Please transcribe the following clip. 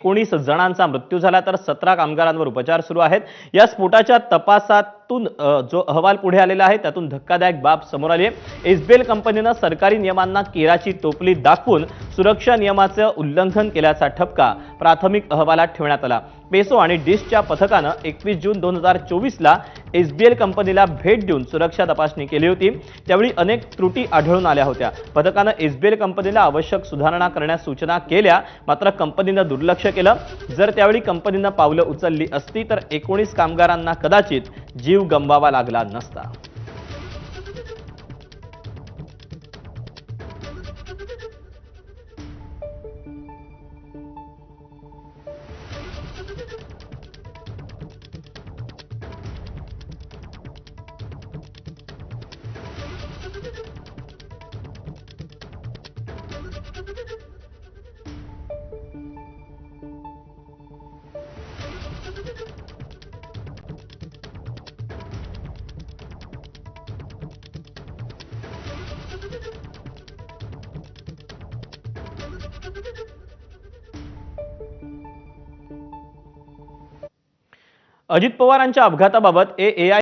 19 जणांचा मृत्यू झाला तर 17 कामगारांवर उपचार सुरू आहेत। या स्फोटाच्या तपासातून जो अहवाल पुढे आलेला आहे त्यातून धक्कादायक बाब समोर आली आहे। एसबीएल कंपनीने सरकारी नियमांना केराची टोपली दाखवून सुरक्षा नियमाचे उल्लंघन केल्याचा ठपका प्राथमिक अहवालात ठेवण्यात आला। पेसो आणि डिशच्या पथकाने 21 जून 2024 ला एसबीएल कंपनीला भेट देऊन सुरक्षा तपासणी केली होती। त्यावेळी अनेक त्रुटी आढळून आल्या होत्या। पथकाने एसबीएल कंपनीला आवश्यक सुधारणा करण्यास सूचना केल्या, मात्र कंपनीने दुर्लक्ष केलं। जर त्यावेळी कंपनीने पावलं उचलली असती तर 19 कामगारांना कदाचित जीव गमवावा लागला नसता। अजित पवारांच्या अपघाताबाबत एआय